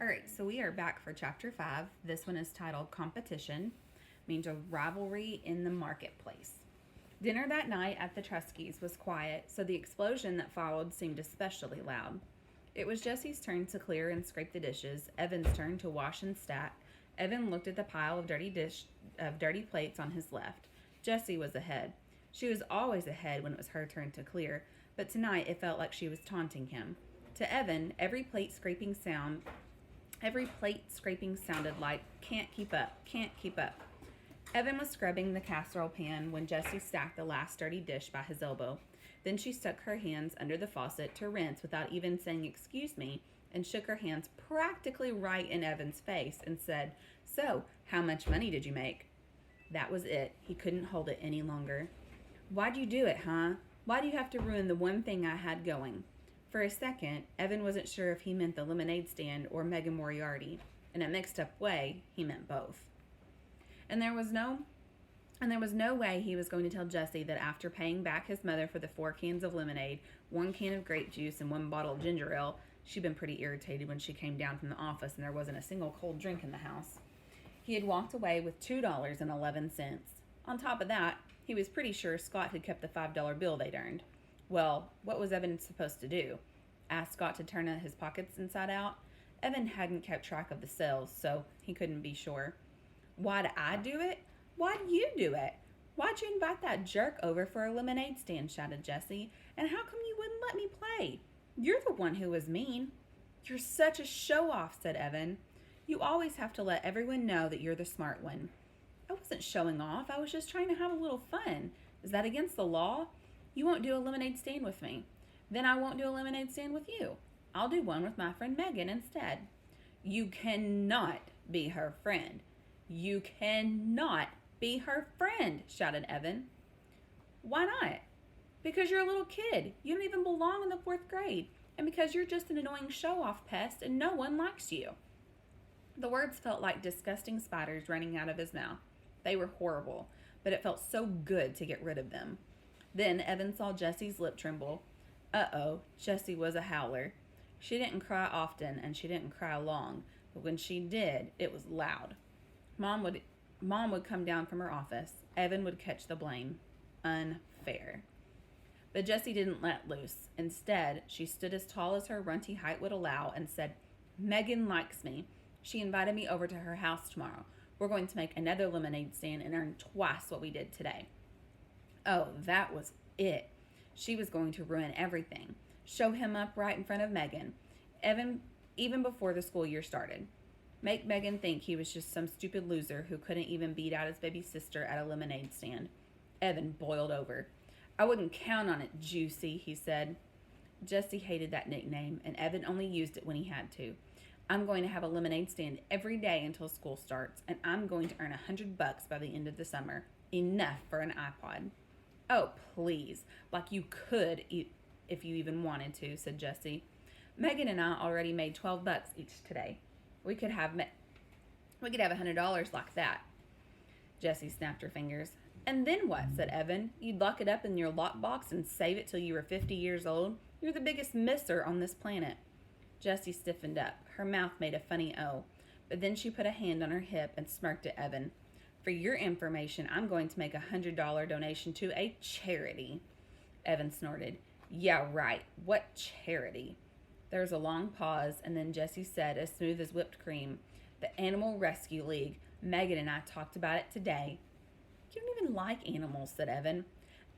All right, so we are back for chapter 5. This one is titled Competition, means a rivalry in the marketplace. Dinner that night at the Truskys was quiet, so the explosion that followed seemed especially loud. It was Jesse's turn to clear and scrape the dishes, Evan's turn to wash and stack. Evan looked at the pile of dirty plates on his left. Jessie was ahead. She was always ahead when it was her turn to clear, but tonight it felt like she was taunting him. To Evan, every plate scraping sounded like, can't keep up, can't keep up. Evan was scrubbing the casserole pan when Jessie stacked the last dirty dish by his elbow. Then she stuck her hands under the faucet to rinse without even saying excuse me, and shook her hands practically right in Evan's face and said, "So, how much money did you make?" That was it. He couldn't hold it any longer. "Why'd you do it, huh? Why do you have to ruin the one thing I had going?" For a second, Evan wasn't sure if he meant the lemonade stand or Megan Moriarty. In a mixed up way, he meant both. And there was no way he was going to tell Jessie that after paying back his mother for the 4 cans of lemonade, 1 can of grape juice, and 1 bottle of ginger ale, she'd been pretty irritated when she came down from the office and there wasn't a single cold drink in the house. He had walked away with $2.11. On top of that, he was pretty sure Scott had kept the $5 bill they'd earned. Well, what was Evan supposed to do? Ask Scott to turn his pockets inside out? Evan hadn't kept track of the sales, so he couldn't be sure. "Why'd I do it? Why'd you do it? Why'd you invite that jerk over for a lemonade stand?" shouted Jessie. "And how come you wouldn't let me play? You're the one who was mean." "You're such a show-off," said Evan. "You always have to let everyone know that you're the smart one." "I wasn't showing off. I was just trying to have a little fun. Is that against the law? You won't do a lemonade stand with me. Then I won't do a lemonade stand with you. I'll do one with my friend Megan instead." "You cannot be her friend. You cannot be her friend," shouted Evan. "Why not?" "Because you're a little kid. You don't even belong in the 4th grade. And because you're just an annoying show-off pest and no one likes you." The words felt like disgusting spiders running out of his mouth. They were horrible, but it felt so good to get rid of them. Then Evan saw Jessie's lip tremble. Uh-oh, Jessie was a howler. She didn't cry often, and she didn't cry long, but when she did, it was loud. Mom would come down from her office. Evan would catch the blame. Unfair. But Jessie didn't let loose. Instead, she stood as tall as her runty height would allow and said, "Megan likes me. She invited me over to her house tomorrow. We're going to make another lemonade stand and earn twice what we did today." Oh, that was it. She was going to ruin everything. Show him up right in front of Megan. Even before the school year started. Make Megan think he was just some stupid loser who couldn't even beat out his baby sister at a lemonade stand. Evan boiled over. "I wouldn't count on it, Juicy," he said. Jessie hated that nickname, and Evan only used it when he had to. "I'm going to have a lemonade stand every day until school starts, and I'm going to earn $100 by the end of the summer. Enough for an iPod." "Oh, please, like you could if you even wanted to," said Jessie. "Megan and I already made $12 each today. We could have $100 like that." Jessie snapped her fingers. "And then what?" said Evan. "You'd lock it up in your lockbox and save it till you were 50 years old? You're the biggest misser on this planet." Jessie stiffened up. Her mouth made a funny O. But then she put a hand on her hip and smirked at Evan. "For your information, I'm going to make a $100 donation to a charity." Evan snorted. "Yeah, right. What charity?" There was a long pause, and then Jessie said, as smooth as whipped cream, "The Animal Rescue League. Megan and I talked about it today." "You don't even like animals," said Evan.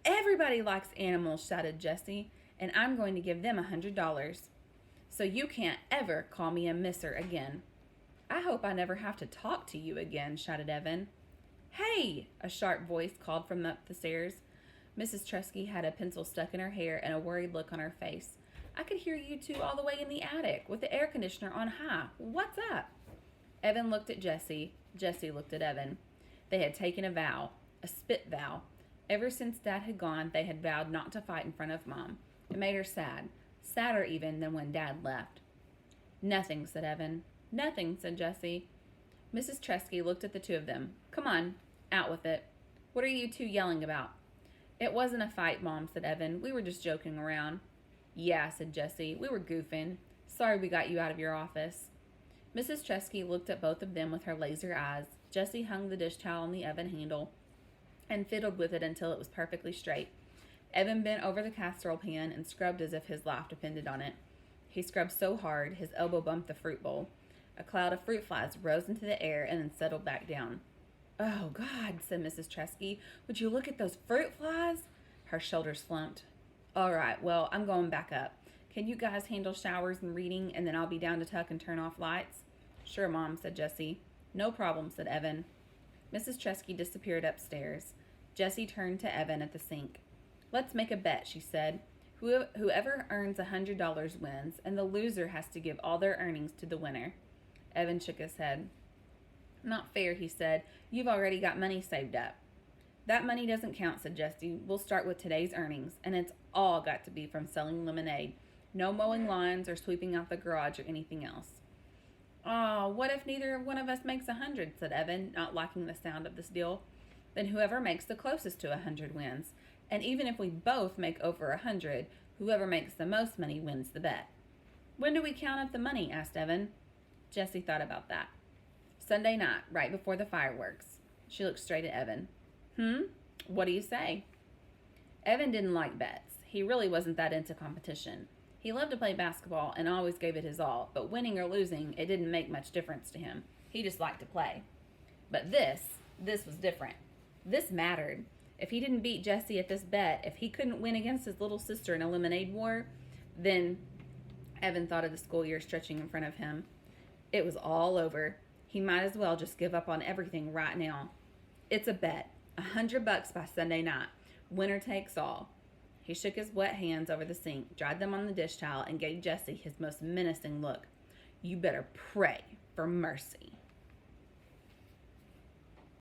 "Everybody likes animals," shouted Jessie, "and I'm going to give them $100. So you can't ever call me a misser again." "I hope I never have to talk to you again," shouted Evan. "Hey!" a sharp voice called from up the stairs. Mrs. Trusky had a pencil stuck in her hair and a worried look on her face. "I could hear you two all the way in the attic with the air conditioner on high. What's up?" Evan looked at Jessie. Jessie looked at Evan. They had taken a vow, a spit vow. Ever since Dad had gone, they had vowed not to fight in front of Mom. It made her sad, sadder even than when Dad left. "Nothing," said Evan. "Nothing," said Jessie. Mrs. Tresky looked at the two of them. "Come on, out with it. What are you two yelling about?" "It wasn't a fight, Mom," said Evan. "We were just joking around." "Yeah," said Jessie. "We were goofing. Sorry we got you out of your office." Mrs. Chesky looked at both of them with her laser eyes. Jessie hung the dish towel on the oven handle and fiddled with it until it was perfectly straight. Evan bent over the casserole pan and scrubbed as if his life depended on it. He scrubbed so hard, his elbow bumped the fruit bowl. A cloud of fruit flies rose into the air and then settled back down. "Oh, God," said Mrs. Tresky. "Would you look at those fruit flies?" Her shoulders slumped. "All right, well, I'm going back up. Can you guys handle showers and reading, and then I'll be down to tuck and turn off lights?" "Sure, Mom," said Jessie. "No problem," said Evan. Mrs. Tresky disappeared upstairs. Jessie turned to Evan at the sink. "Let's make a bet," she said. Whoever earns $100 wins, and the loser has to give all their earnings to the winner." Evan shook his head. "Not fair," he said. "You've already got money saved up." "That money doesn't count," said Jessie. "We'll start with today's earnings, and it's all got to be from selling lemonade. No mowing lawns or sweeping out the garage or anything else." "Aw, what if neither one of us makes 100, said Evan, not liking the sound of this deal. "Then whoever makes the closest to 100 wins. And even if we both make over 100, whoever makes the most money wins the bet." "When do we count up the money?" asked Evan. Jessie thought about that. "Sunday night, right before the fireworks." She looked straight at Evan. What do you say?" Evan didn't like bets. He really wasn't that into competition. He loved to play basketball and always gave it his all, but winning or losing, it didn't make much difference to him. He just liked to play. But this was different. This mattered. If he didn't beat Jessie at this bet, if he couldn't win against his little sister in a lemonade war, then Evan thought of the school year stretching in front of him. It was all over. He might as well just give up on everything right now. "It's a bet. $100 by Sunday night. Winner takes all." He shook his wet hands over the sink, dried them on the dish towel, and gave Jessie his most menacing look. "You better pray for mercy."